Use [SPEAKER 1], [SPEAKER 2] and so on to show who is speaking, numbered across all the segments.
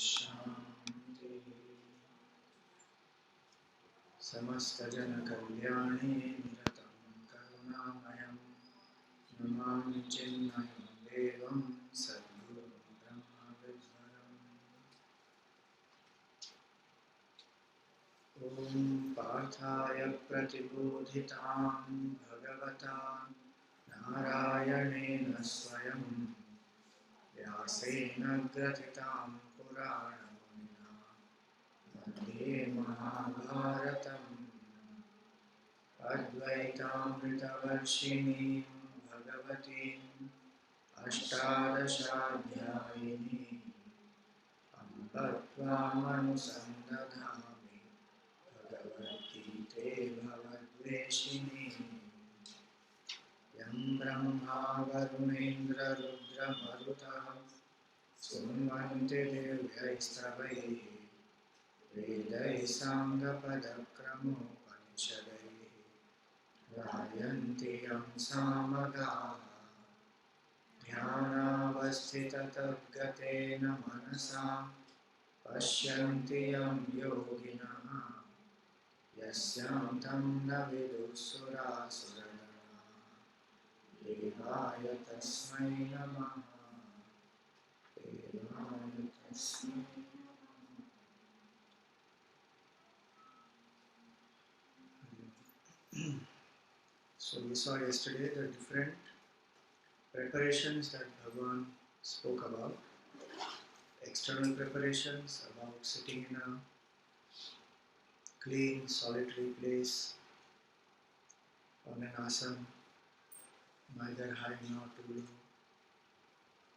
[SPEAKER 1] शांति समस्तजनकल्याणे निरतं करुणामयं नमामि चिन्मयं देवं सद्गुरुं ब्रह्मविद्वरम्। ॐ पार्थाय प्रतिबोधितां भगवता नारायणेन स्वयं व्यासेन ग्रथितां पुराणमुनिना मध्ये महाभारतम् अद्वैतामृतवर्षिणीं भगवतीम् अष्टादशाध्यायिनीम् अम्ब त्वामनुसन्दधामि भगवद्गीते भवद्वेषिणीम्। यं ब्रह्मा वरुणेन्द्ररुद्रमरुतः स्तुवन्ति दिव्यैस्तवैः वेदैः साङ्गपदक्रमोपनिषदैः गायन्ति यं सामगाः ध्यानावस्थिततद्गतेन मनसा पश्यन्ति यं योगिनः यस्यान्तं न विदुःसुरासुरगणाः देवाय तस्मै नमः। देवाय तस्मै। So we saw yesterday the different preparations that Bhagavan spoke about. External preparations about sitting in a clean, solitary place on an asana, neither high nor too low.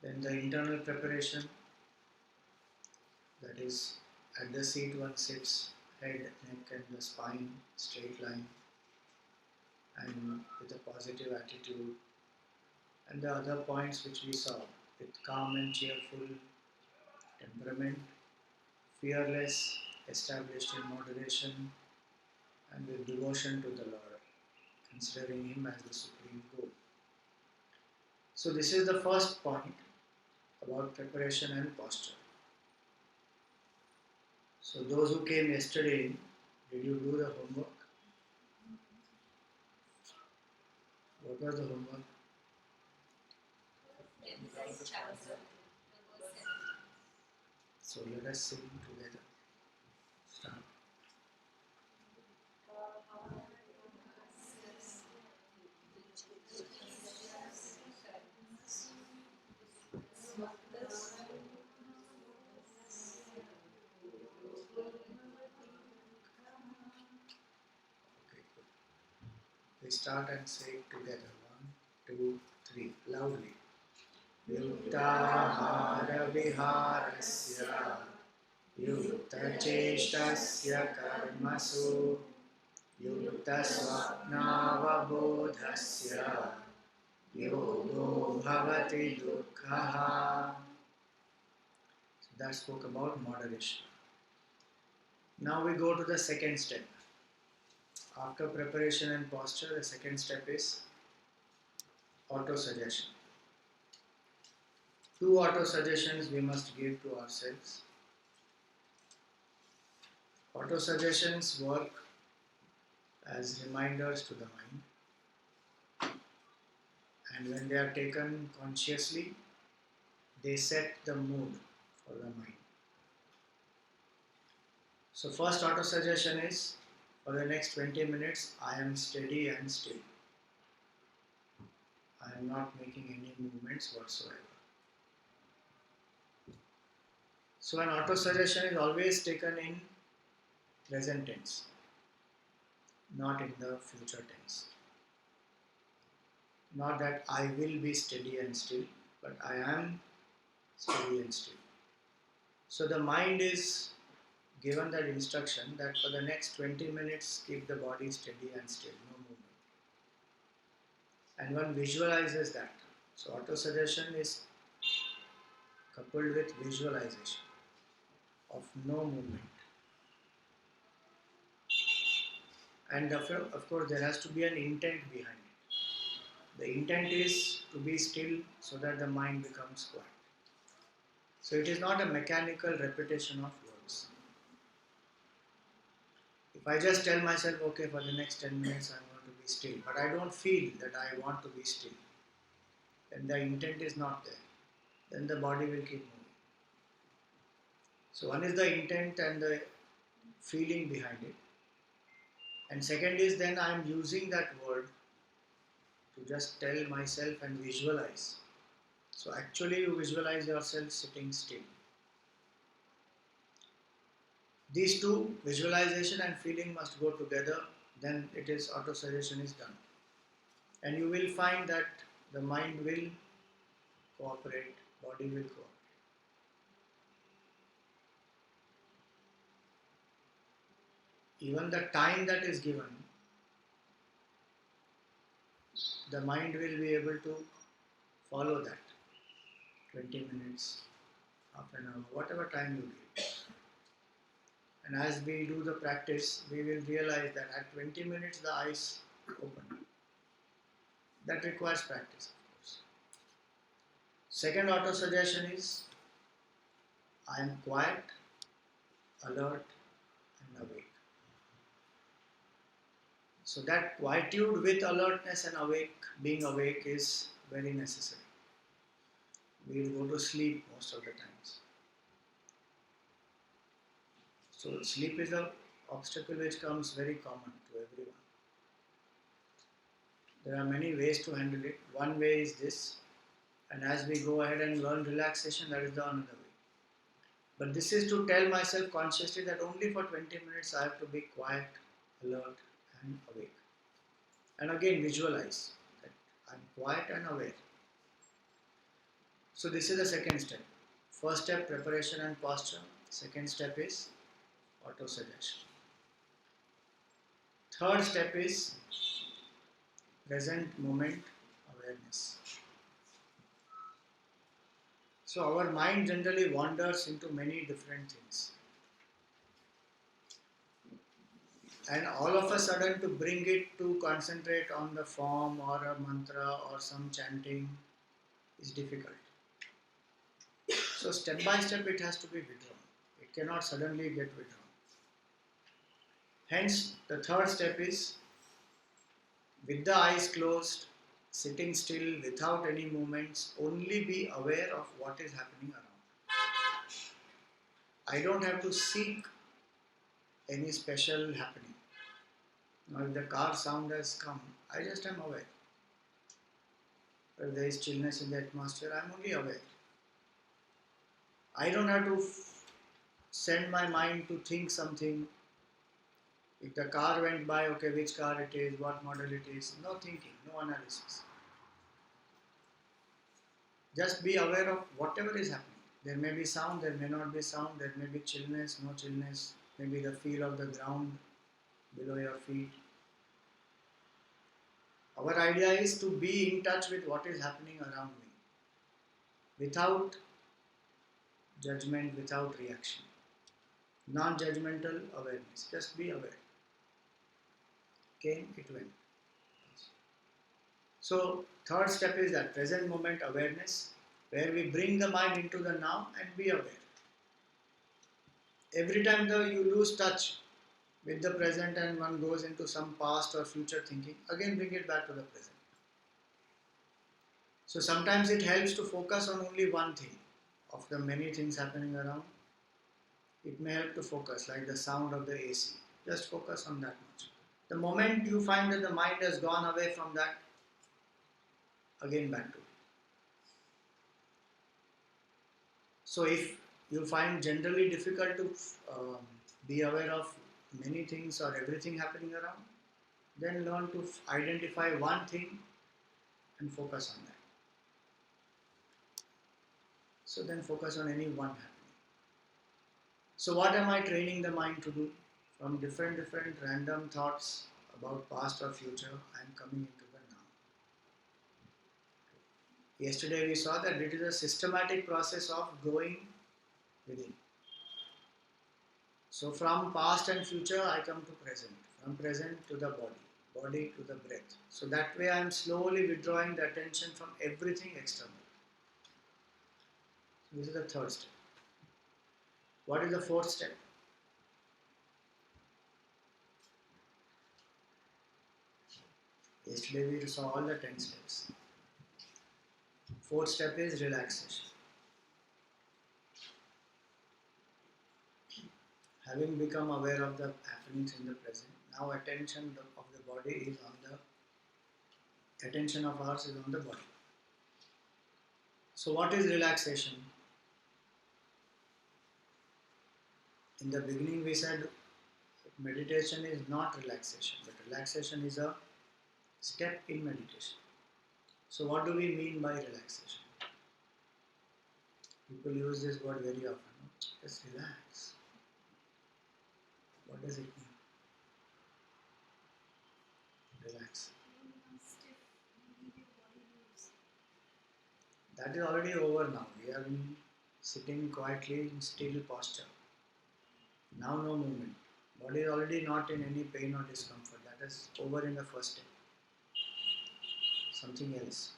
[SPEAKER 1] Then the internal preparation, that is at the seat one sits, head, neck and the spine straight line and with a positive attitude. And the other points which we saw, with calm and cheerful temperament, fearless, established in moderation, and with devotion to the Lord, considering Him as the supreme goal. So this is the first point about preparation and posture. So those who came yesterday, did you do the homework? What was the homework? So let us sing together. Start. Okay, good. We start and say it together. 1, 2, 3, loudly. युक्ताहारविहारस्य युक्तचेष्टस्य कर्मसु युक्तस्वप्नावबोधस्य योगो भवति दुःखः. So that spoke about moderation. Now we go to the second step. After preparation and posture, the second step is auto-suggestion. 2 auto-suggestions we must give to ourselves. Auto-suggestions work as reminders to the mind, and when they are taken consciously, they set the mood for the mind. So first auto-suggestion is, for the next 20 minutes, I am steady and still. I am not making any movements whatsoever. So an auto-suggestion is always taken in present tense, not in the future tense. Not that I will be steady and still, but I am steady and still. So the mind is given that instruction that for the next 20 minutes keep the body steady and still, no movement. And one visualizes that. So auto-suggestion is coupled with visualization of no movement. And of course there has to be an intent behind it. The intent is to be still so that the mind becomes quiet. So it is not a mechanical repetition of words. If I just tell myself, okay, for the next 10 minutes I want to be still, but I don't feel that I want to be still, then the intent is not there. Then the body will keep moving. So one is the intent and the feeling behind it. And second is then I am using that word to just tell myself and visualize. So actually you visualize yourself sitting still. These two, visualization and feeling, must go together, then it is auto-suggestion is done. And you will find that the mind will cooperate, body will cooperate. Even the time that is given, the mind will be able to follow that. 20 minutes, half an hour, whatever time you give. And as we do the practice, we will realize that at 20 minutes the eyes open. That requires practice, of course. Second auto-suggestion is, I am quiet, alert and awake. So that quietude with alertness and being awake is very necessary. We will go to sleep most of the times. So sleep is an obstacle which comes very common to everyone. There are many ways to handle it. One way is this, and as we go ahead and learn relaxation, that is the another way. But this is to tell myself consciously that only for 20 minutes I have to be quiet, alert and awake. And again visualize that I am quiet and aware. So this is the second step. First step, preparation and posture. Second step is auto-suggestion. Third step is present moment awareness. So our mind generally wanders into many different things. And all of a sudden to bring it to concentrate on the form or a mantra or some chanting is difficult. So step by step it has to be withdrawn. It cannot suddenly get withdrawn. Hence the third step is, with the eyes closed, sitting still without any movements, only be aware of what is happening around. I don't have to seek any special happening. Now if the car sound has come, I just am aware. If there is chillness in the atmosphere, I am only aware. I don't have to send my mind to think something. If the car went by, okay, which car it is, what model it is, no thinking, no analysis. Just be aware of whatever is happening. There may be sound, there may not be sound, there may be chillness, no chillness, maybe the feel of the ground below your feet. Our idea is to be in touch with what is happening around me, without judgment, without reaction. Non-judgmental awareness, just be aware. Came, it went. So, third step is that present moment awareness, where we bring the mind into the now and be aware. Every time you lose touch with the present and one goes into some past or future thinking, again bring it back to the present. So sometimes it helps to focus on only one thing of the many things happening around. It may help to focus, like the sound of the AC. Just focus on that much. The moment you find that the mind has gone away from that, again back to it. So if you find generally difficult to be aware of many things or everything happening around, then learn to identify one thing and focus on that. So then focus on any one happening. So what am I training the mind to do? From different random thoughts about past or future, I am coming into the now. Yesterday we saw that it is a systematic process of going within. So from past and future I come to present, from present to the body to the breath. So that way I am slowly withdrawing the attention from everything external. So this is the third step. What is the fourth step? Yesterday we saw all the 10 steps. Fourth step is relaxation. Having become aware of the happenings in the present, now attention of the body is on the attention of ours is on the body. So what is relaxation? In the beginning we said meditation is not relaxation, but relaxation is a step in meditation. So what do we mean by relaxation? People use this word very often. No? Just relax. What does it mean? Relax. That is already over now. We are sitting quietly in still posture. Now no movement. Body is already not in any pain or discomfort. That is over in the first step. Something else.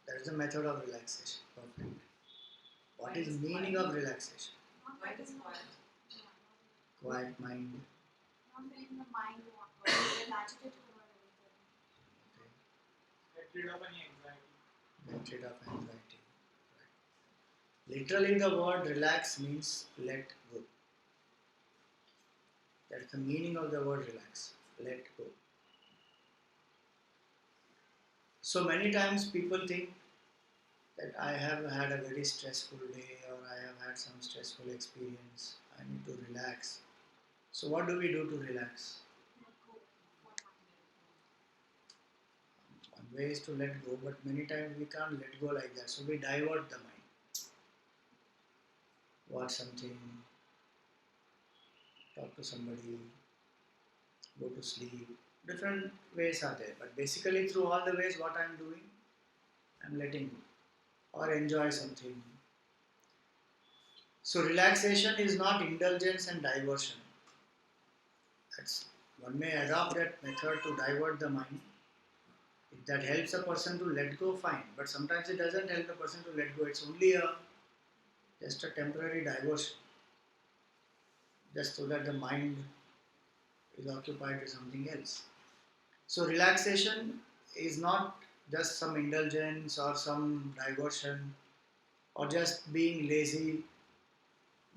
[SPEAKER 1] That is the method of relaxation. Perfect. What is the meaning of relaxation?
[SPEAKER 2] Quiet is quiet.
[SPEAKER 1] Quiet mind.
[SPEAKER 2] Not letting the mind get agitated about everything.
[SPEAKER 1] Okay.
[SPEAKER 3] Get rid of any anxiety.
[SPEAKER 1] Get rid of anxiety. Right. Literally, the word relax means let go. That's the meaning of the word relax. Let go. So many times people think that I have had a very stressful day or I have had some stressful experience. I need to relax. So what do we do to relax?
[SPEAKER 2] Let go. What happened?
[SPEAKER 1] One way is to let go, but many times we can't let go like that. So we divert the mind. Watch something, talk to somebody, go to sleep. Different ways are there. But basically through all the ways what I am doing, I am letting go. Or enjoy something. So relaxation is not indulgence and diversion. That's, one may adopt that method to divert the mind. If that helps a person to let go, fine. But sometimes it doesn't help the person to let go. It's only just a temporary diversion. Just so that the mind is occupied with something else. So relaxation is not just some indulgence or some diversion or just being lazy,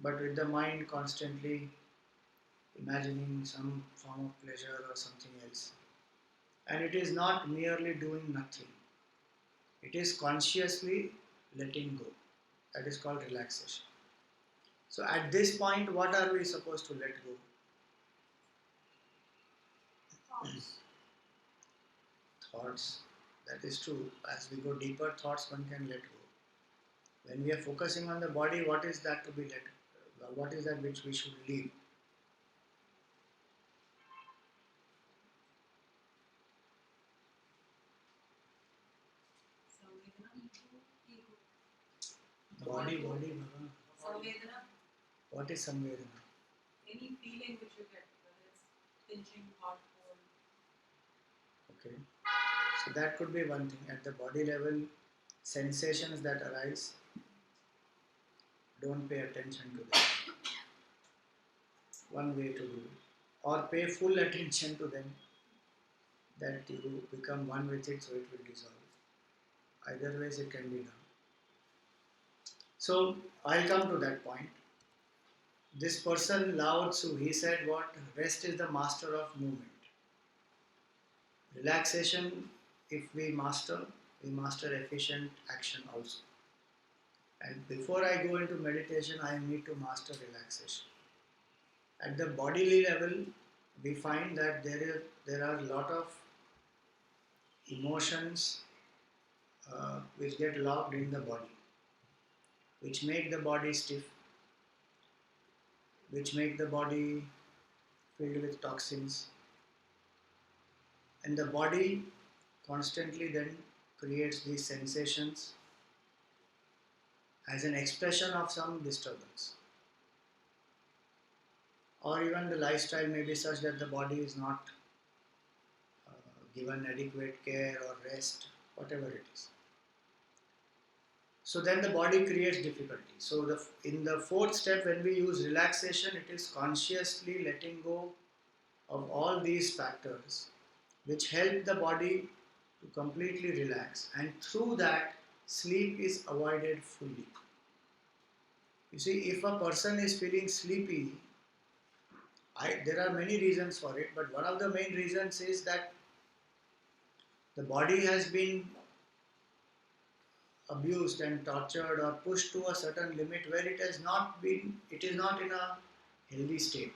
[SPEAKER 1] but with the mind constantly imagining some form of pleasure or something else. And it is not merely doing nothing. It is consciously letting go. That is called relaxation. So at this point, what are we supposed to let go?
[SPEAKER 2] Thoughts.
[SPEAKER 1] Thoughts. That is true. As we go deeper, thoughts one can let go. When we are focusing on the body, what is that to be let go? What is that which we should leave?
[SPEAKER 2] Samvedana. Ego.
[SPEAKER 1] Body, body, Baba.
[SPEAKER 2] Samvedana.
[SPEAKER 1] What is samvedana?
[SPEAKER 2] Any feeling which you get, whether it's pinching, hot, cold.
[SPEAKER 1] Okay. So that could be one thing. At the body level, sensations that arise, don't pay attention to them. One way to do it. Or pay full attention to them, that you become one with it so it will dissolve. Either ways it can be done. So I'll come to that point. This person, Lao Tzu, he said what? Rest is the master of movement. Relaxation, if we master efficient action also. And before I go into meditation, I need to master relaxation. At the bodily level, we find that there are a lot of emotions which get locked in the body, which make the body stiff, which make the body filled with toxins, and the body constantly then creates these sensations as an expression of some disturbance. Or even the lifestyle may be such that the body is not given adequate care or rest, whatever it is. So then the body creates difficulty. So in the fourth step, when we use relaxation, it is consciously letting go of all these factors which help the body to completely relax, and through that sleep is avoided fully. You see, if a person is feeling sleepy, there are many reasons for it, but one of the main reasons is that the body has been abused and tortured or pushed to a certain limit where it is not in a healthy state.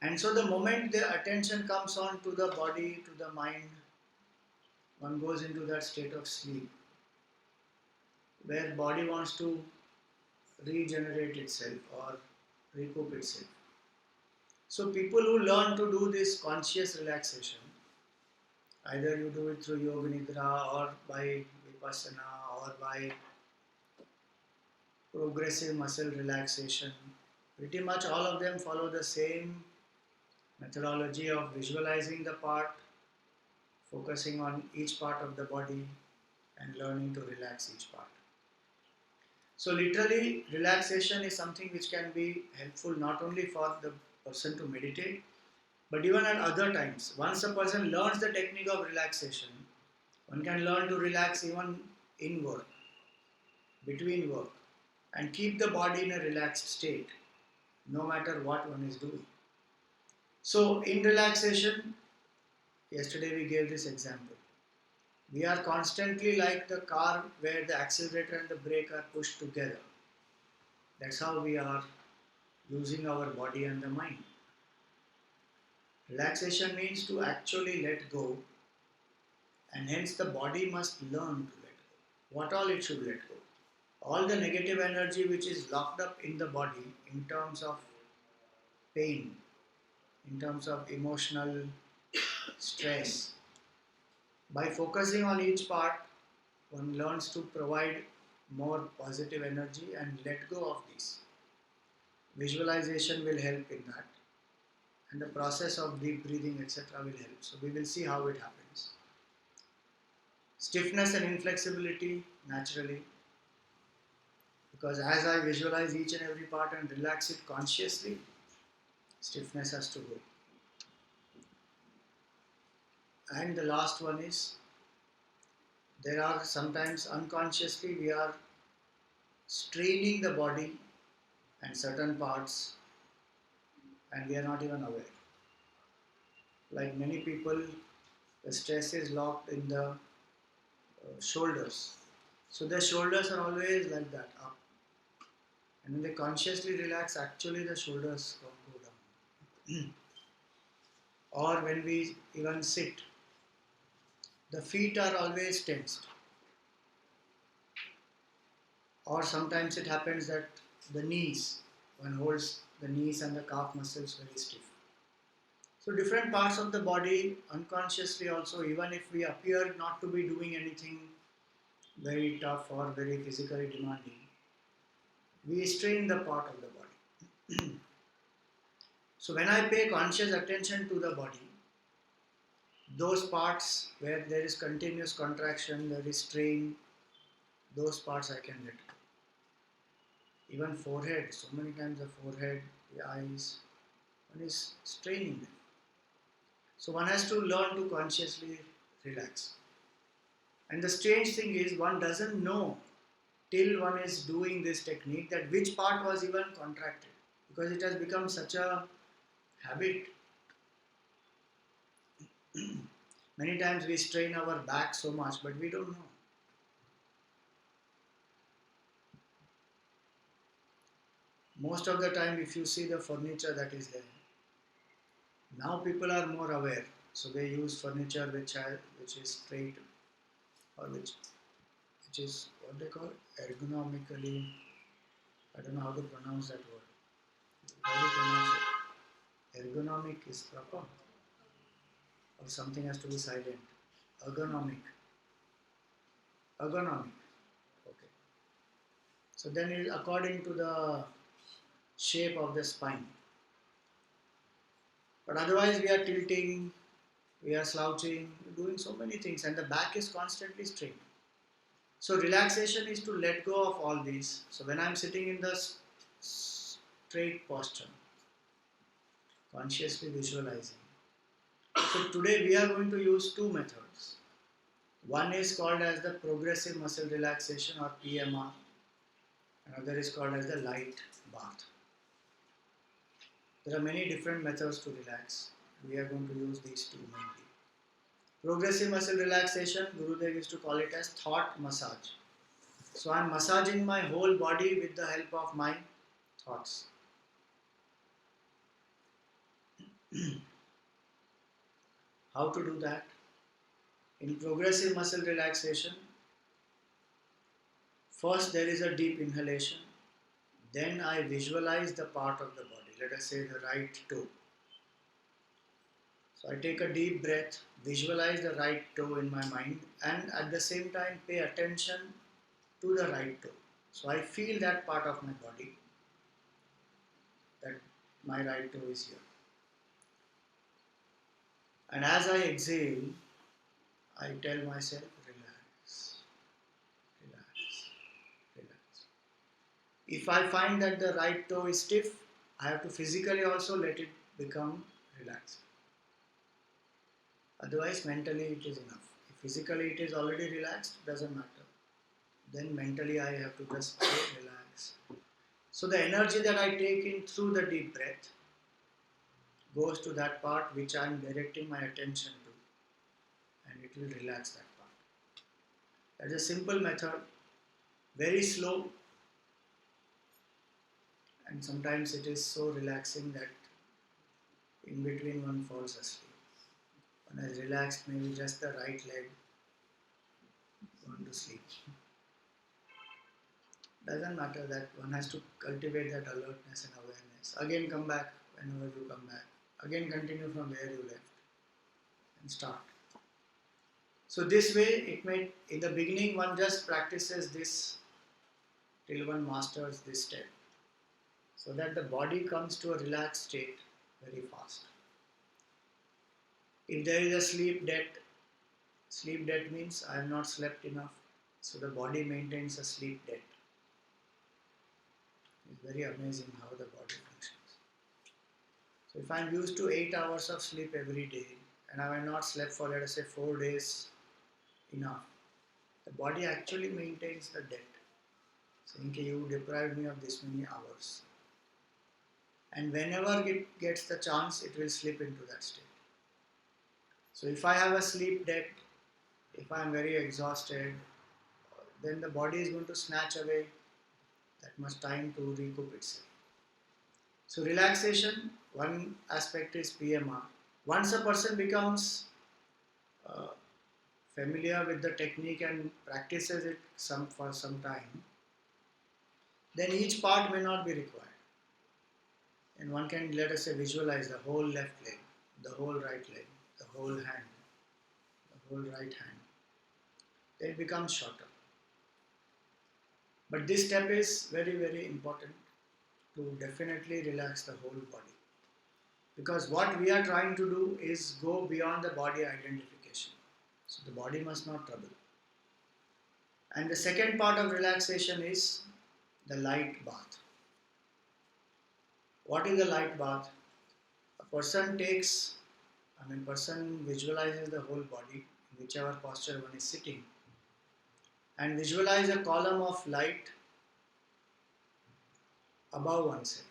[SPEAKER 1] And so the moment the attention comes on to the body, to the mind, one goes into that state of sleep where body wants to regenerate itself or recoup itself. So people who learn to do this conscious relaxation, either you do it through yoga nidra or by vipassana or by progressive muscle relaxation, pretty much all of them follow the same methodology of visualizing the part, focusing on each part of the body and learning to relax each part. So literally relaxation is something which can be helpful not only for the person to meditate, but even at other times. Once a person learns the technique of relaxation, one can learn to relax even in work, between work, and keep the body in a relaxed state, no matter what one is doing. So in relaxation, yesterday we gave this example. We are constantly like the car where the accelerator and the brake are pushed together. That's how we are using our body and the mind. Relaxation means to actually let go, and hence the body must learn to let go. What all it should let go? All the negative energy which is locked up in the body in terms of pain, in terms of emotional stress. By focusing on each part, one learns to provide more positive energy and let go of this. Visualization will help in that, and the process of deep breathing, etc., will help. So, we will see how it happens. Stiffness and inflexibility naturally, because as I visualize each and every part and relax it consciously, stiffness has to go. And the last one is, there are sometimes unconsciously we are straining the body and certain parts and we are not even aware. Like many people, the stress is locked in the shoulders. So their shoulders are always like that, up. And when they consciously relax, actually the shoulders go down. Or when we even sit, the feet are always tensed. Or sometimes it happens that the knees, one holds the knees and the calf muscles very stiff. So different parts of the body unconsciously also, even if we appear not to be doing anything very tough or very physically demanding, we strain the part of the body. So when I pay conscious attention to the body, those parts where there is continuous contraction, there is strain, those parts I can let go. Even forehead, so many times the forehead, the eyes, one is straining them. So one has to learn to consciously relax. And the strange thing is, one doesn't know till one is doing this technique that which part was even contracted, because it has become such a habit. Many times we strain our back so much, but we don't know. Most of the time, if you see the furniture that is there, now people are more aware. So they use furniture which is straight, or which is what they call ergonomically. I don't know how to pronounce that word. How do you pronounce it? Ergonomic is proper, or something has to be silent. Ergonomic. Ergonomic. Okay. So then it is according to the shape of the spine. But otherwise we are tilting, we are slouching, doing so many things, and the back is constantly straight. So relaxation is to let go of all these. So when I'm sitting in the straight posture, consciously visualizing. So today we are going to use two methods. One is called as the progressive muscle relaxation or PMR. Another is called as the light bath. There are many different methods to relax. We are going to use these two mainly. Progressive muscle relaxation, Gurudev used to call it as thought massage. So I am massaging my whole body with the help of my thoughts. How to do that? In progressive muscle relaxation, first there is a deep inhalation, then I visualize the part of the body, let us say the right toe. So I take a deep breath, visualize the right toe in my mind, and at the same time pay attention to the right toe. So I feel that part of my body, that my right toe is here. And as I exhale, I tell myself, relax, relax, relax. If I find that the right toe is stiff, I have to physically also let it become relaxed. Otherwise, mentally it is enough. If physically it is already relaxed, doesn't matter. Then mentally I have to just say relax. So the energy that I take in through the deep breath goes to that part which I am directing my attention to, and it will relax that part. That's a simple method, very slow, and sometimes it is so relaxing that in between one falls asleep. When I relaxed, maybe just the right leg, gone to sleep. Doesn't matter, that one has to cultivate that alertness and awareness. Again come back whenever you come back. Again continue from where you left and start. So this way it may, in the beginning one just practices this till one masters this step. So that the body comes to a relaxed state very fast. If there is a sleep debt means I have not slept enough. So the body maintains a sleep debt. It's very amazing how the body functions. So if I'm used to 8 hours of sleep every day and I have not slept for, let us say, 4 days enough, the body actually maintains the debt, saying that you deprived me of this many hours. And whenever it gets the chance, it will slip into that state. So if I have a sleep debt, if I am very exhausted, then the body is going to snatch away that much time to recoup itself. So relaxation, one aspect is PMR. Once a person becomes uh, familiar with the technique and practices it for some time, then each part may not be required. And one can, let us say, visualize the whole left leg, the whole right leg, the whole hand, the whole right hand. Then it becomes shorter. But this step is very, very important to definitely relax the whole body. Because what we are trying to do is go beyond the body identification. So the body must not trouble. And the second part of relaxation is the light bath. What is the light bath? A person visualizes the whole body, in whichever posture one is sitting, and visualize a column of light above oneself.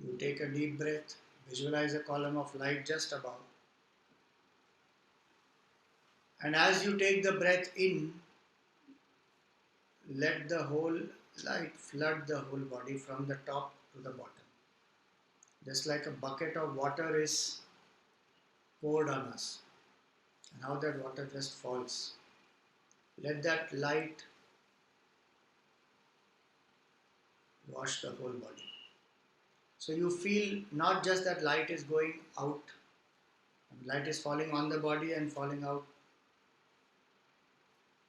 [SPEAKER 1] You take a deep breath, visualize a column of light just above. And as you take the breath in, let the whole light flood the whole body from the top to the bottom. Just like a bucket of water is poured on us, and how that water just falls. Let that light wash the whole body. So you feel not just that light is going out, light is falling on the body and falling out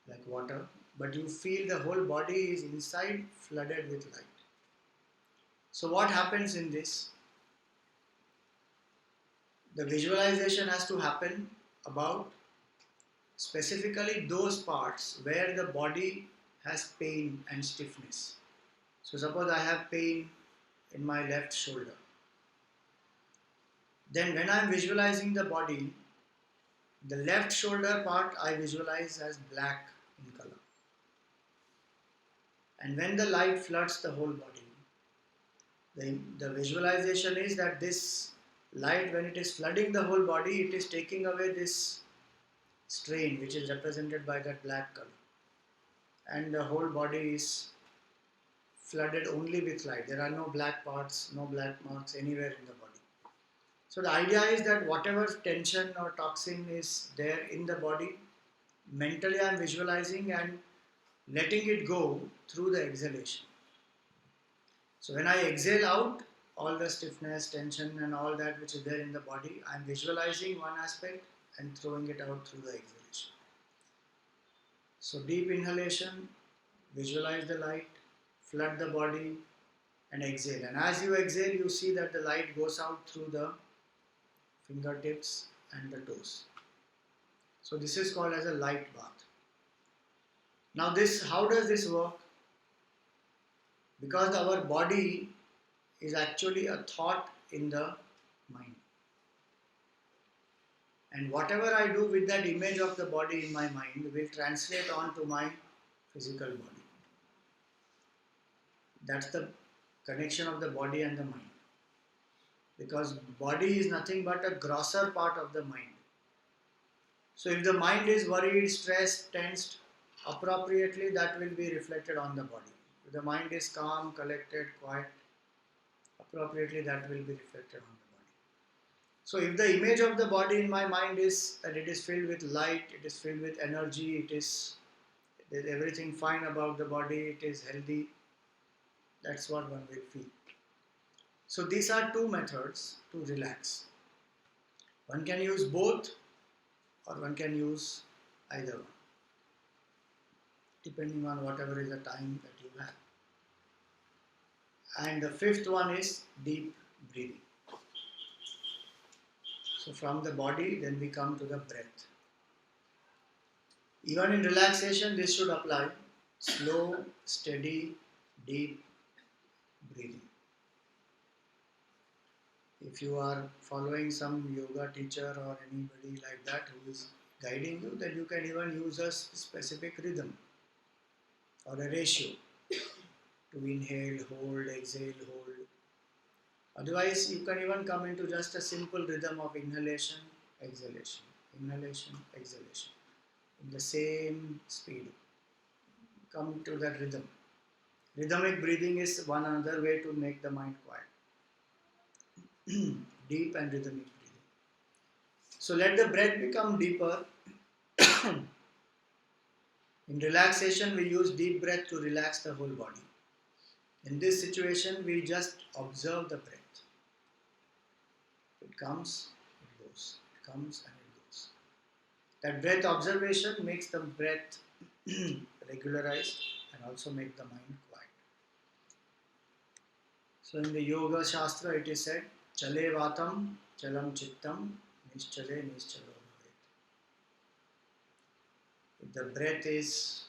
[SPEAKER 1] like water, but you feel the whole body is inside flooded with light. So what happens in this? The visualization has to happen about specifically those parts where the body has pain and stiffness. So suppose I have pain in my left shoulder. Then when I am visualizing the body, the left shoulder part I visualize as black in color. And when the light floods the whole body, the visualization is that this light, when it is flooding the whole body, it is taking away this strain which is represented by that black color. And the whole body is flooded only with light. There are no black parts, no black marks anywhere in the body. So the idea is that whatever tension or toxin is there in the body, mentally I am visualizing and letting it go through the exhalation. So when I exhale out all the stiffness, tension and all that which is there in the body, I am visualizing one aspect and throwing it out through the exhalation. So deep inhalation, visualize the light, flood the body and exhale. And as you exhale, you see that the light goes out through the fingertips and the toes. So this is called as a light bath. Now this, how does this work? Because our body is actually a thought in the mind. And whatever I do with that image of the body in my mind will translate onto my physical body. That's the connection of the body and the mind. Because body is nothing but a grosser part of the mind. So if the mind is worried, stressed, tensed, appropriately that will be reflected on the body. If the mind is calm, collected, quiet, appropriately that will be reflected on the body. So if the image of the body in my mind is that it is filled with light, it is filled with energy, it is everything fine about the body, it is healthy, that's what one will feel. So these are two methods to relax. One can use both or one can use either one, depending on whatever is the time that you have. And the fifth one is deep breathing. So from the body, then we come to the breath. Even in relaxation, this should apply. Slow, steady, deep breathing. If you are following some yoga teacher or anybody like that who is guiding you, then you can even use a specific rhythm or a ratio to inhale, hold, exhale, hold. Otherwise, you can even come into just a simple rhythm of inhalation, exhalation, inhalation, exhalation, in the same speed. Come to that rhythm. Rhythmic breathing is one another way to make the mind quiet. Deep and rhythmic breathing. So let the breath become deeper. In relaxation, we use deep breath to relax the whole body. In this situation, we just observe the breath. It comes, it goes. It comes and it goes. That breath observation makes the breath regularized and also make the mind quiet. So in the Yoga Shastra, it is said, Chale Vatam, Chalam Chittam, Nischale Nischalo Bhavet. If the breath is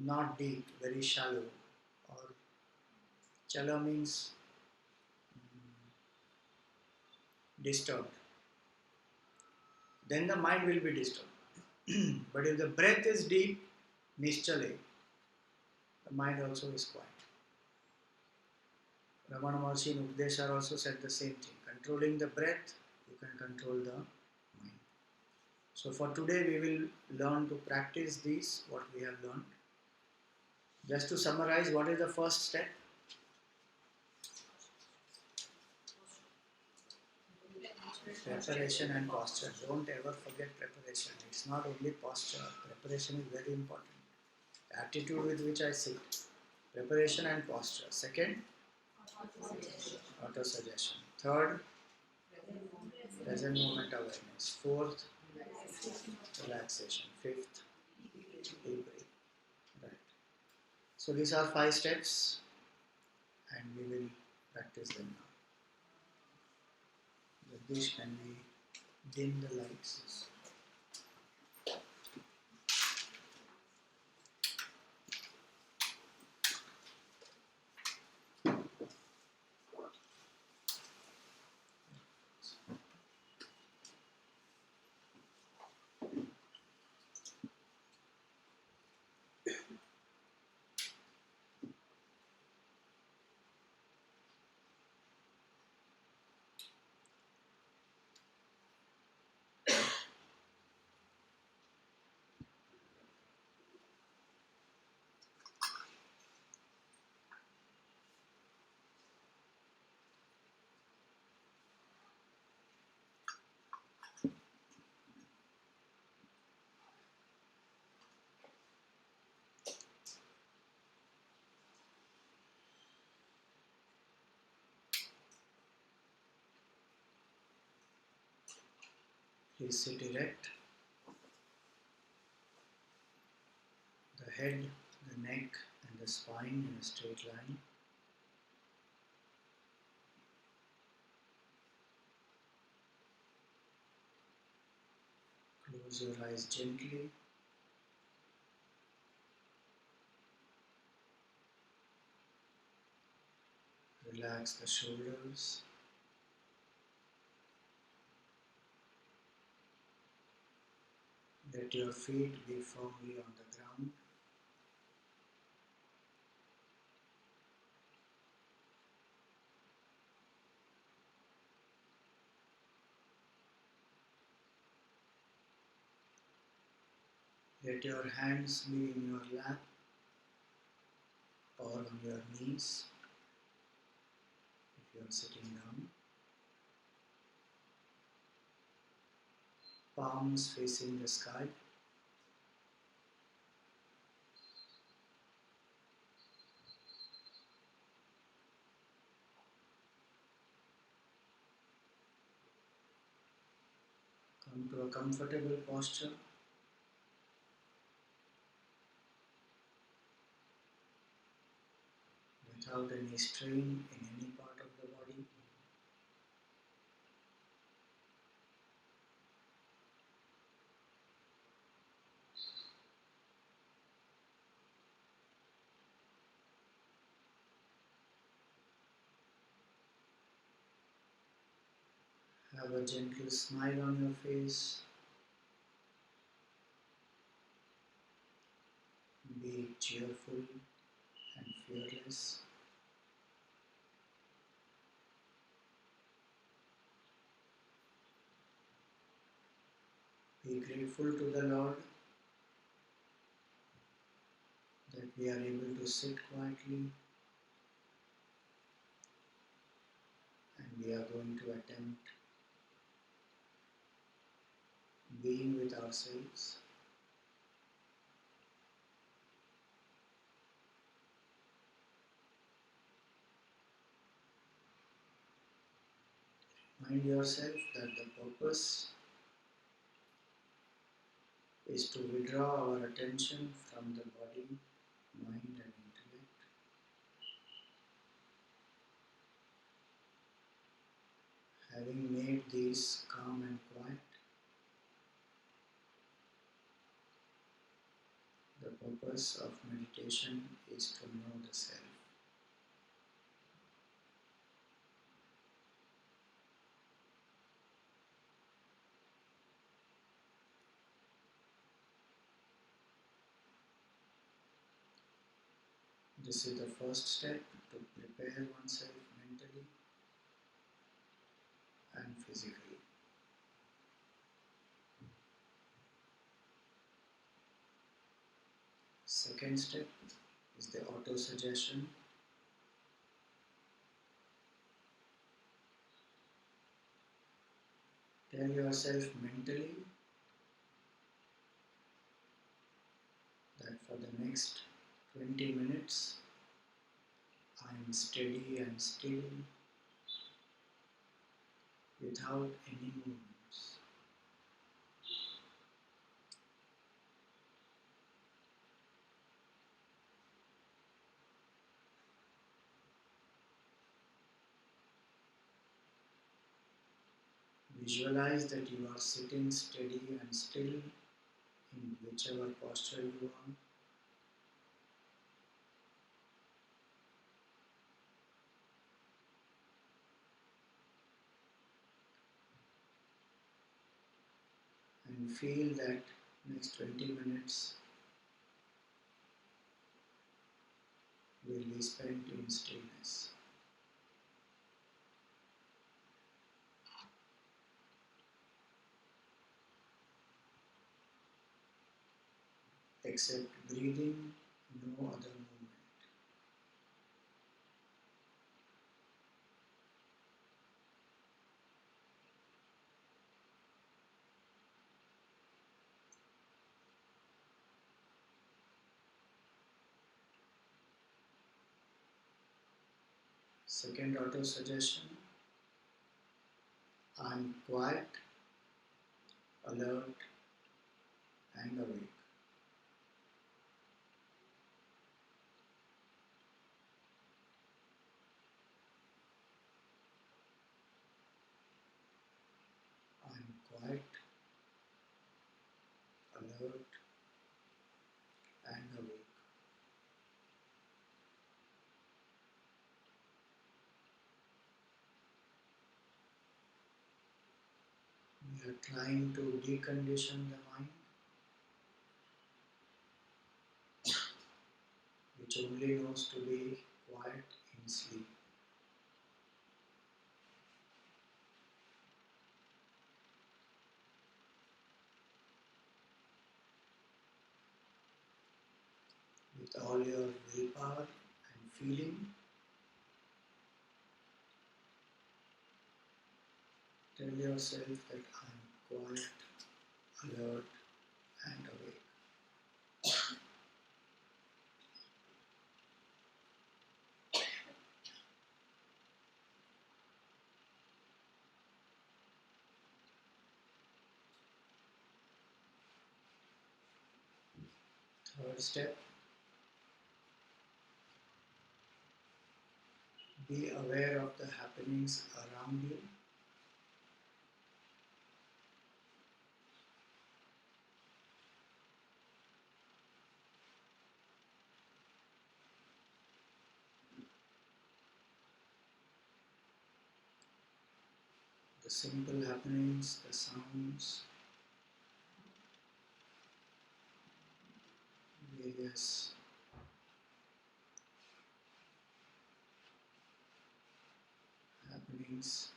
[SPEAKER 1] not deep, very shallow, or Chala means disturbed, then the mind will be disturbed. But if the breath is deep, Nischale, the mind also is quiet. Ramana Maharshi in Updeshar also said the same thing. Controlling the breath, you can control the mind. So for today we will learn to practice these, what we have learned. Just to summarize, what is the first step? Preparation and posture. Don't ever forget preparation. It's not only posture. Preparation is very important. The attitude with which I sit. Preparation and posture. Second, auto-suggestion. Third, present moment awareness. Fourth, relaxation. Fifth, deep breath. Right. So these are 5 steps and we will practice them now. Jagdish, can we dim the lights? Please sit erect. The head, the neck, and the spine in a straight line. Close your eyes gently. Relax the shoulders. Let your feet be firmly on the ground. Let your hands be in your lap or on your knees if you are sitting down. Palms facing the sky. Come to a comfortable posture. Without any strain in any part of the body. Have a gentle smile on your face. Be cheerful and fearless. Be grateful to the Lord that we are able to sit quietly and we are going to attempt being with ourselves. Remind yourself that the purpose is to withdraw our attention from the body, mind and intellect. Having made these calm and quiet, the purpose of meditation is to know the self. This is the first step to prepare oneself mentally and physically. Second step is the auto-suggestion. Tell yourself mentally that for the next 20 minutes I am steady and still without any movements. Visualize that you are sitting steady and still in whichever posture you are. And feel that next 20 minutes will be spent in stillness. Except breathing, no other movement. Second auto-suggestion, I am quiet alert and awake. I'm quiet, alert and awake. We are trying to decondition the mind, which only knows to be quiet in sleep. With all your willpower and feeling, tell yourself that I'm quiet, alert and awake. Third step, be aware of the happenings around you. The simple happenings, the sounds, various happenings.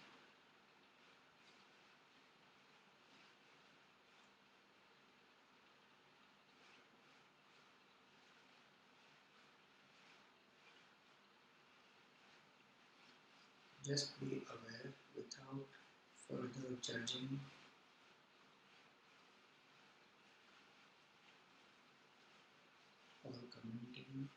[SPEAKER 1] Just be aware without further judging or commenting.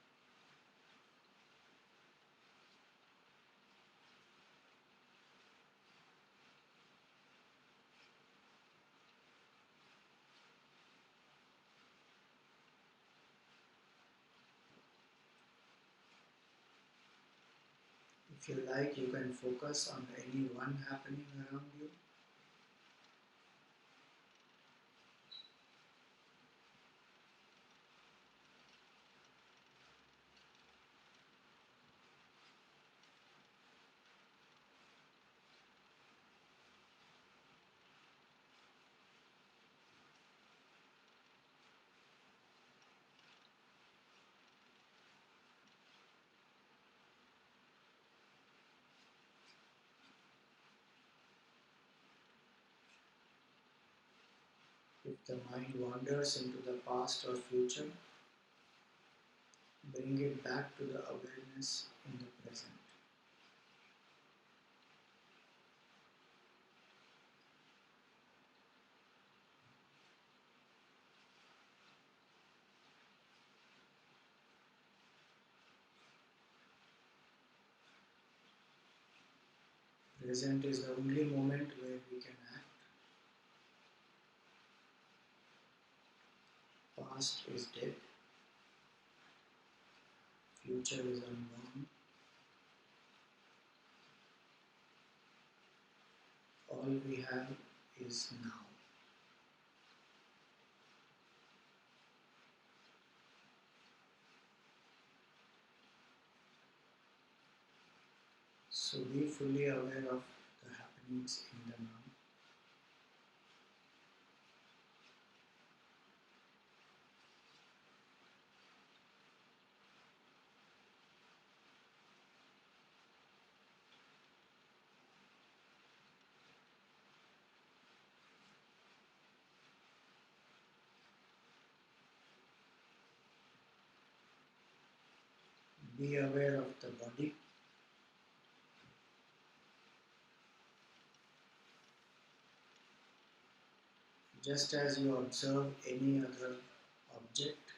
[SPEAKER 1] If you like, you can focus on any one happening around you. If the mind wanders into the past or future, bring it back to the awareness in the present. Present is the only moment where we can act. Past is dead. Future is unborn. All we have is now. So be fully aware of the happenings in the now. Be aware of the body. Just as you observe any other object,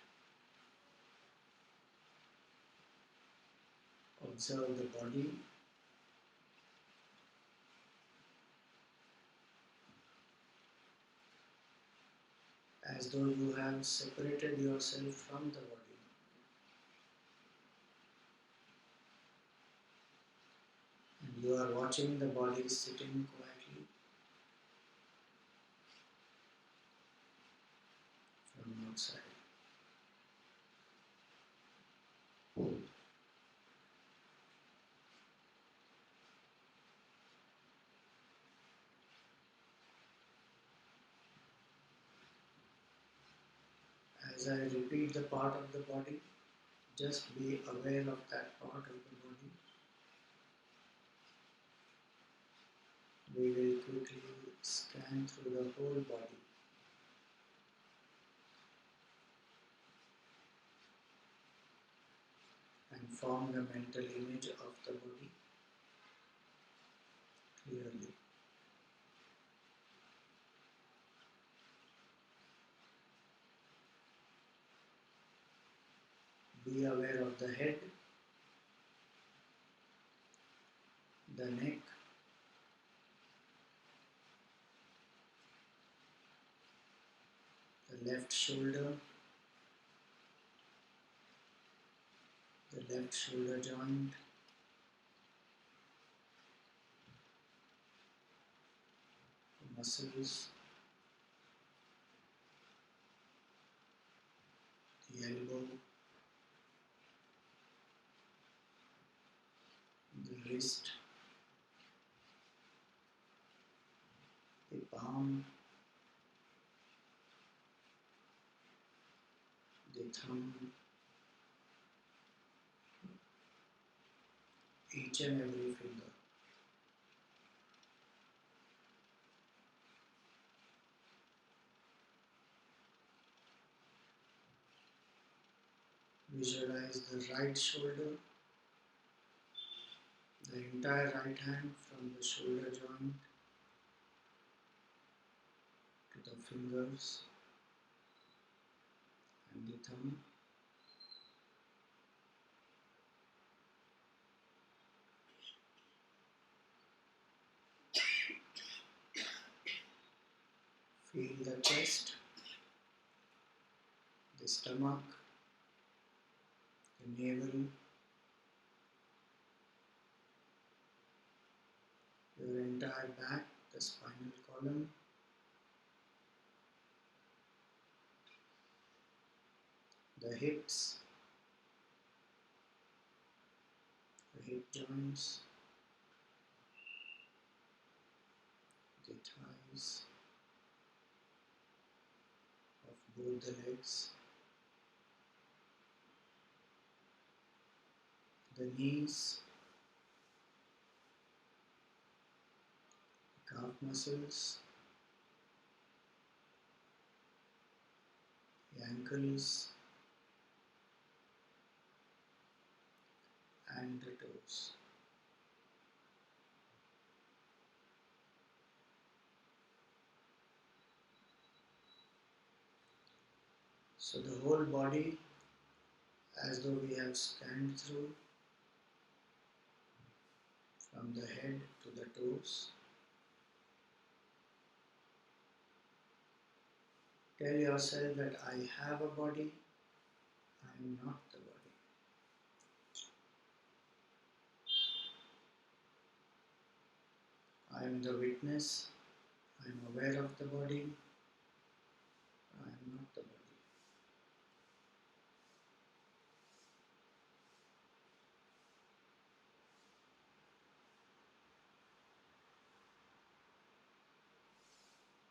[SPEAKER 1] observe the body. as though you have separated yourself from the body. And you are watching the body sitting quietly from outside. As I repeat the part of the body, just be aware of that part of the body. We will quickly scan through the whole body and form the mental image of the body clearly. Be aware of the head, the neck, the left shoulder, the left shoulder joint, the muscles, the elbow, the wrist, the palm, the thumb, each and every finger. Visualize the right shoulder, the entire right hand from the shoulder joint to the fingers and the thumb. Feel the chest, the stomach, the navel, your entire back, the spinal column, the hips, the hip joints, the thighs of both the legs, the knees, the calf muscles, the ankles, and the toes. So the whole body, as though we have scanned through from the head to the toes. Tell yourself that I have a body, I am not the body. I am the witness, I am aware of the body, I am not the body.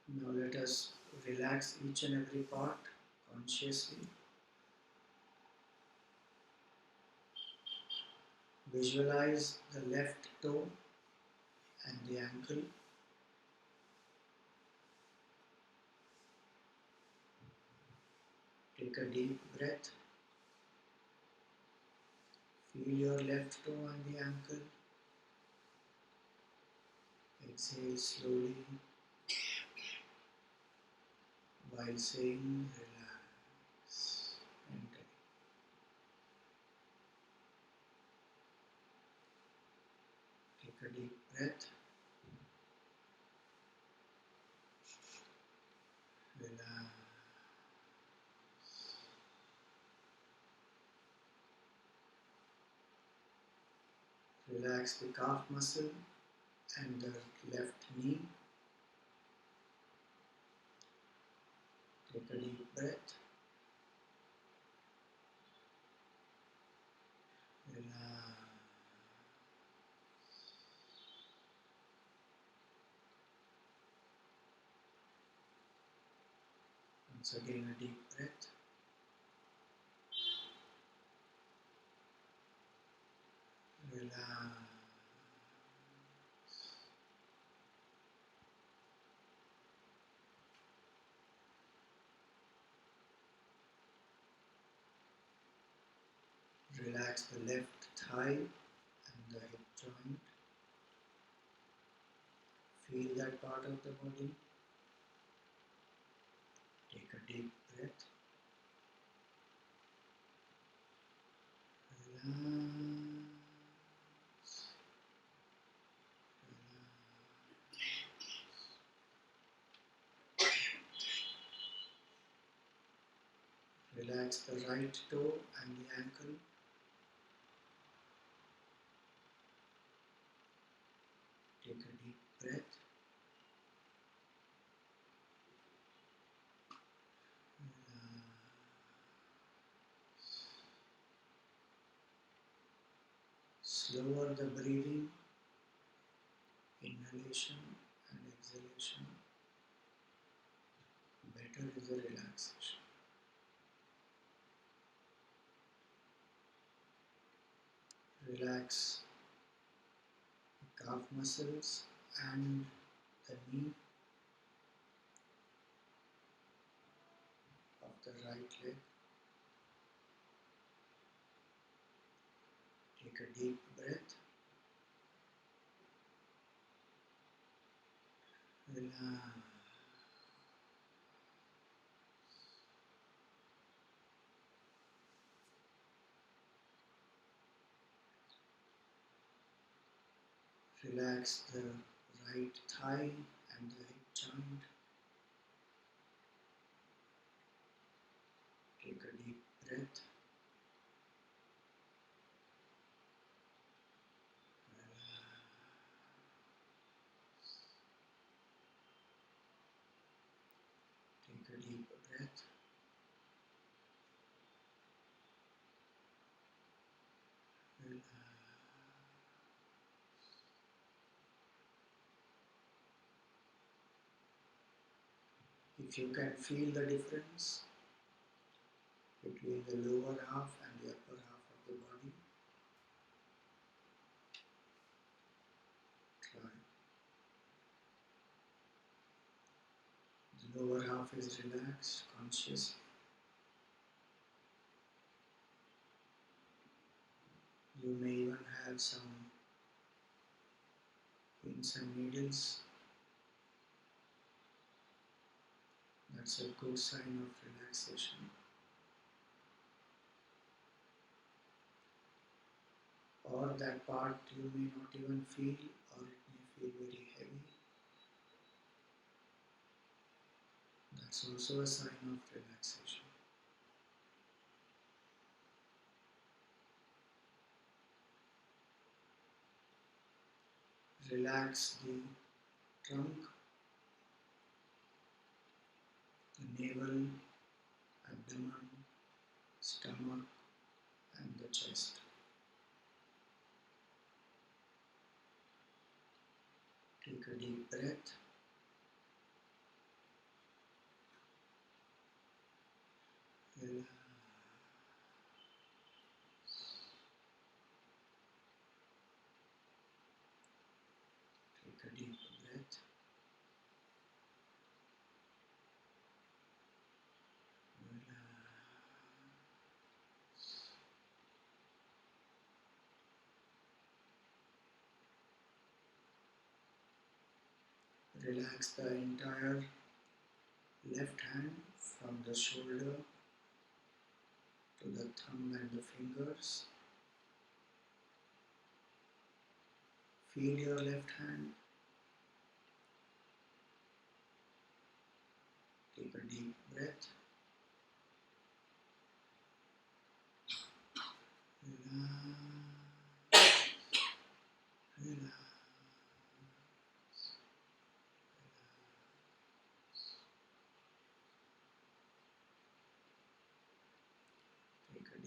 [SPEAKER 1] Now let us relax each and every part consciously. Visualize the left toe and the ankle. Take a deep breath. Feel your left toe and the ankle. Exhale slowly while saying relax. Enter. Take a deep breath. Relax. Relax the calf muscle and the left knee. Take a deep breath. Relax. Once again, a deep breath. Relax. Relax the left thigh and the hip joint. Feel that part of the body. Take a deep breath. Relax. Relax the right toe and the ankle. Take a deep breath. Slower the breathing, inhalation and exhalation. Better is the relaxation. Relax the calf muscles and the knee of the right leg. Take a deep breath. Relax. Relax the right thigh and the hip joint. Take a deep breath. Take a deep breath. If you can feel the difference between the lower half and the upper half of the body, try. The lower half is relaxed, conscious. You may even have some pins and needles. That's a good sign of relaxation. Or that part you may not even feel, or it may feel very heavy. That's also a sign of relaxation. Relax the trunk, the navel, abdomen, stomach, and the chest. Take a deep breath. Relax. Take a deep breath. Relax the entire left hand from the shoulder to the thumb and the fingers. Feel your left hand. Take a deep breath. Relax.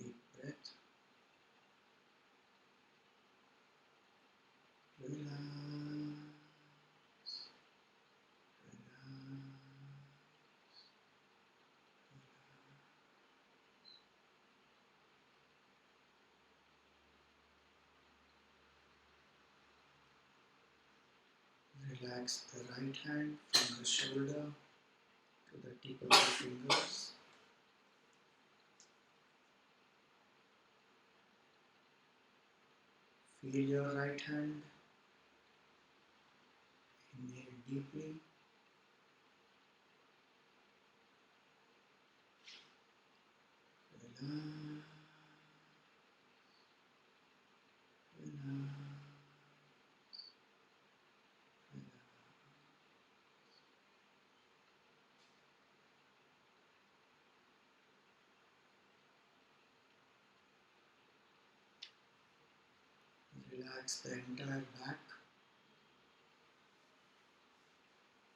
[SPEAKER 1] deep breath. Relax, relax. Relax the right hand from the shoulder to the tip of the fingers. Feel your right hand. Inhale deeply. Relax, relax, relax the entire back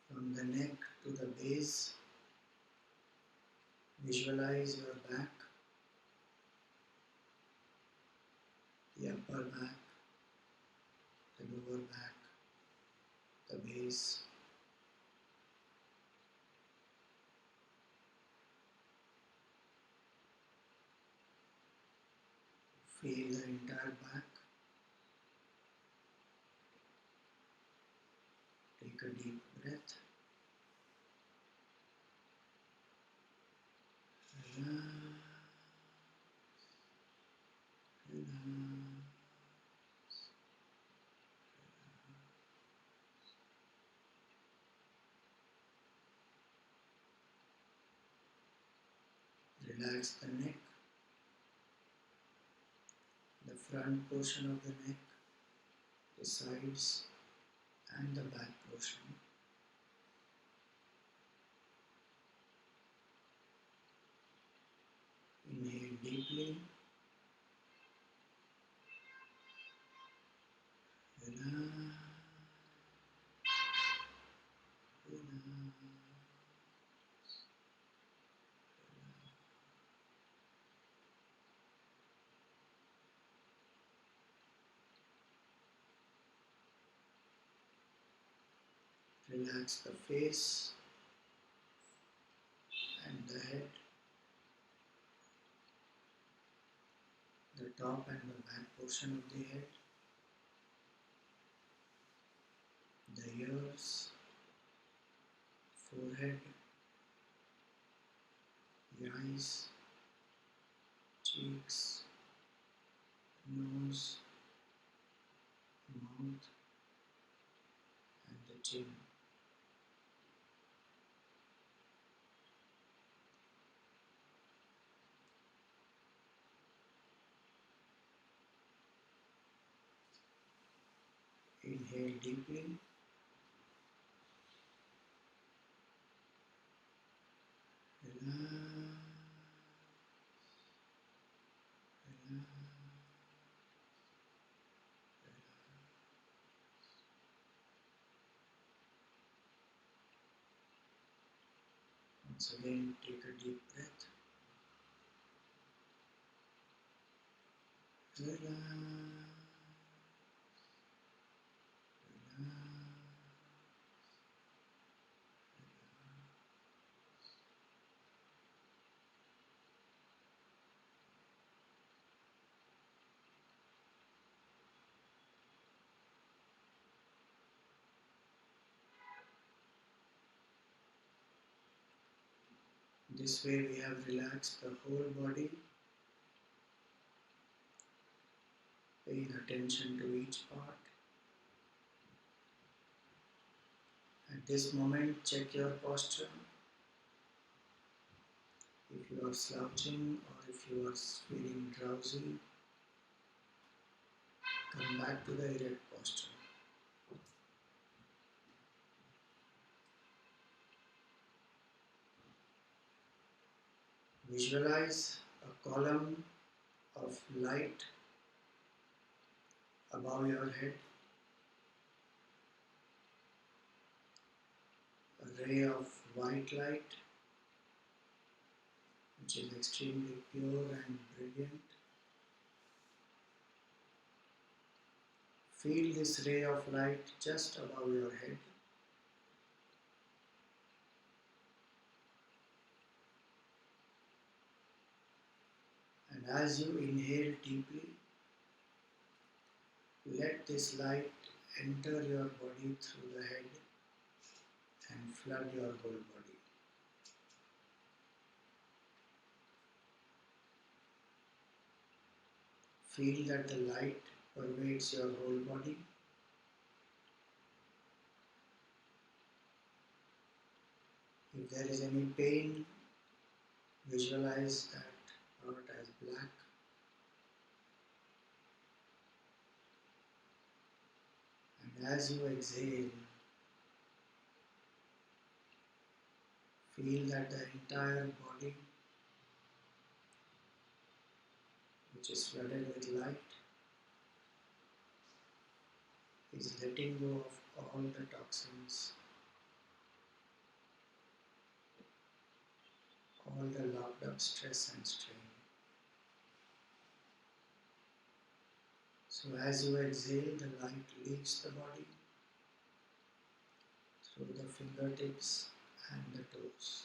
[SPEAKER 1] from the neck to the base. Visualize your back, the upper back, the lower back, the base. Feel the entire back. Take a deep breath. Relax, relax. Relax the neck, the front portion of the neck, the sides, and the back portion. Inhale deeply. Relax, relax. Relax the face and the head, the top and the back portion of the head, the ears, forehead, the eyes, cheeks, nose, mouth, and the chin. Inhale deeply. Relax, relax, relax. Once again, take a deep breath. Relax, relax. This way we have relaxed the whole body, paying attention to each part. At this moment, check your posture. If you are slouching or if you are feeling drowsy, come back to the erect posture. Visualize a column of light above your head, a ray of white light which is extremely pure and brilliant. Feel this ray of light just above your head. And as you inhale deeply, let this light enter your body through the head and flood your whole body. Feel that the light pervades your whole body. If there is any pain, visualize that part as black. And as you exhale, feel that the entire body, which is flooded with light, is letting go of all the toxins, all the locked up stress and strain. So as you exhale, the light leaves the body through the fingertips and the toes.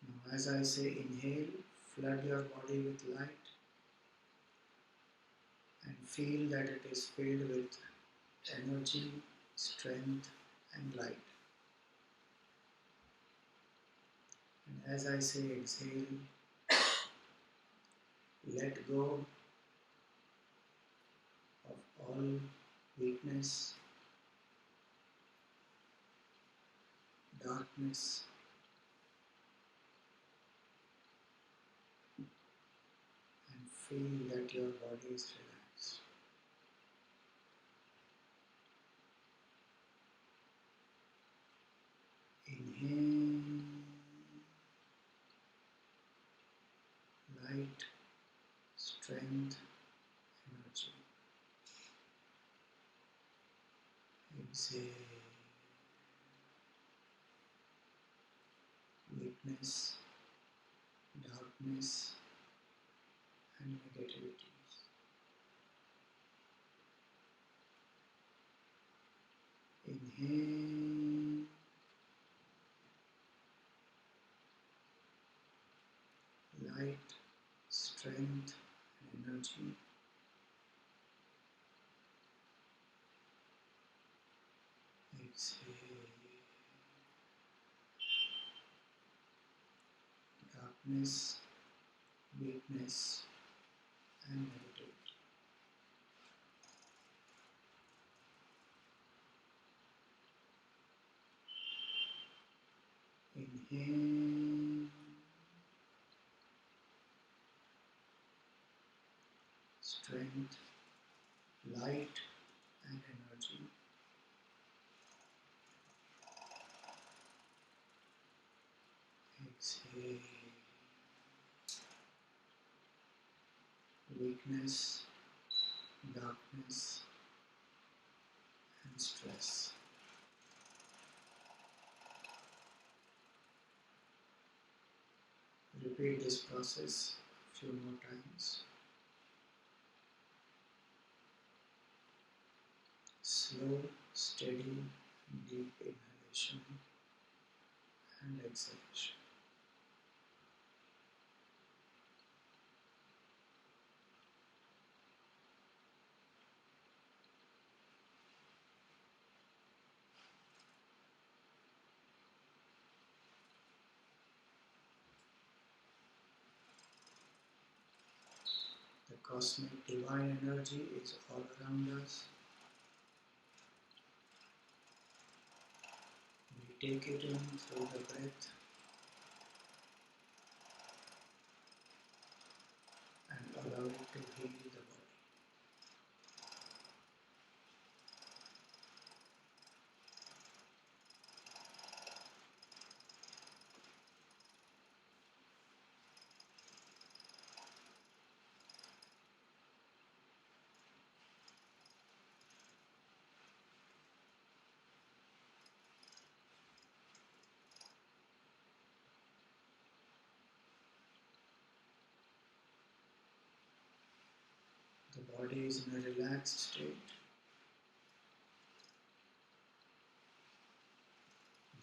[SPEAKER 1] Now as I say inhale, flood your body with light and feel that it is filled with energy, strength and light. And as I say exhale, let go of all weakness, darkness, and feel that your body is relaxed. Inhale, light, strength, energy. Exhale, weakness, darkness, and negativities. Inhale, light, strength, and energy. Exhale, darkness, weakness, and negativity. Inhale, strength, light, and energy. Exhale, weakness, darkness, and stress. Repeat this process a few more times. Slow, steady, deep inhalation and exhalation. The cosmic divine energy is all around us. We take it in through the breath and allow it to heal the body. body is in a relaxed state,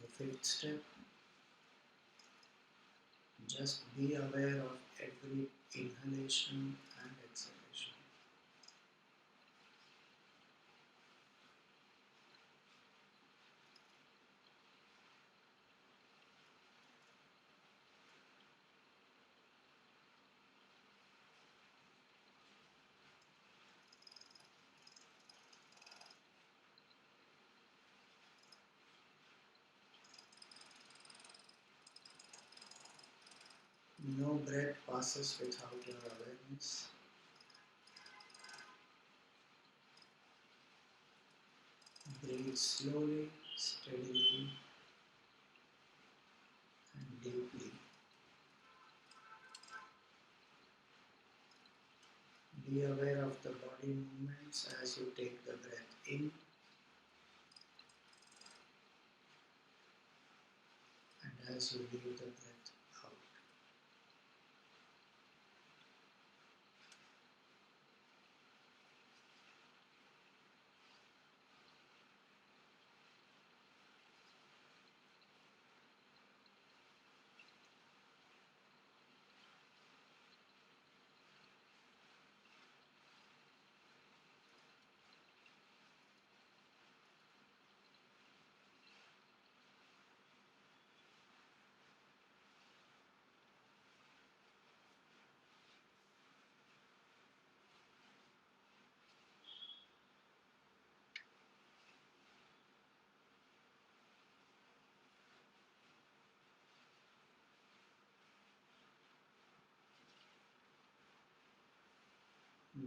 [SPEAKER 1] the fifth step, just be aware of every inhalation and exhalation. No breath passes without your awareness. Breathe slowly, steadily, and deeply. Be aware of the body movements as you take the breath in and as you leave the breath out.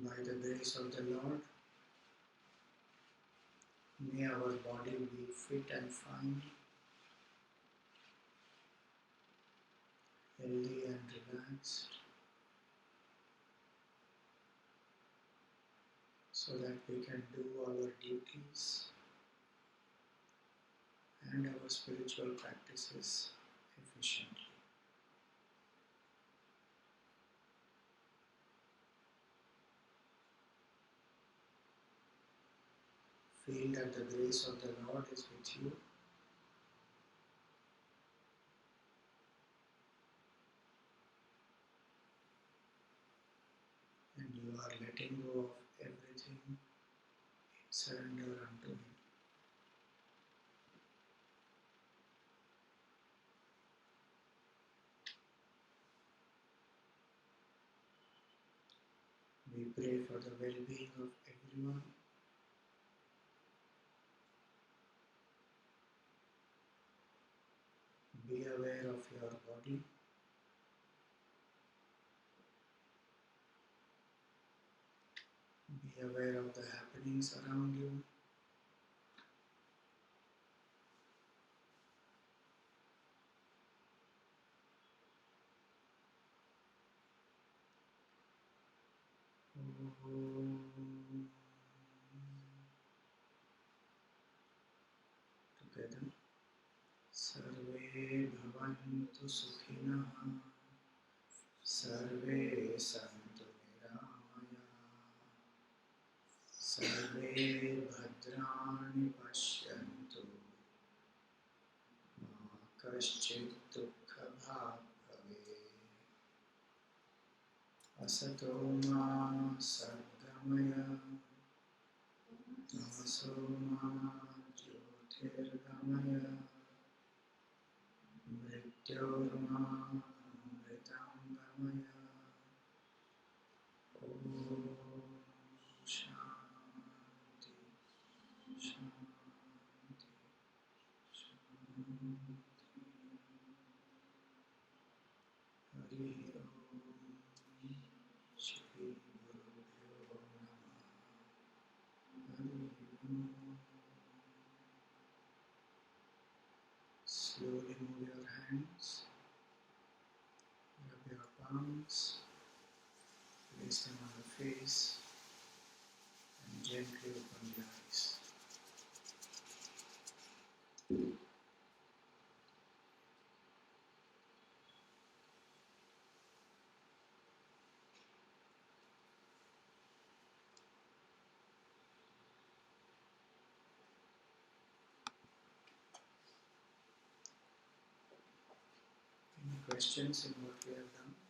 [SPEAKER 1] By the grace of the Lord, may our body be fit and fine, healthy and relaxed, so that we can do our duties and our spiritual practices efficiently. Feel that the grace of the Lord is with you, and you are letting go of everything in surrender unto Him. We pray for the well-being of everyone. Be aware of your body. Be aware of the happenings around you. Together. Sarve bhavantu sukhinah, sarve santu niramaya, sarve bhadrani pashyantu, ma kaschit dukkha bhag bhave. Asato ma sadgamaya, tamaso ma jyotirgamaya, mrityorma amritangamaya. Om Shanti, Shanti, Shanti. Hari Om. Shri Gurubhyo Namah. Hari Om. Slowly move your hands, rub your palms, place them on the face, and gently open your eyes. questions in what we have done?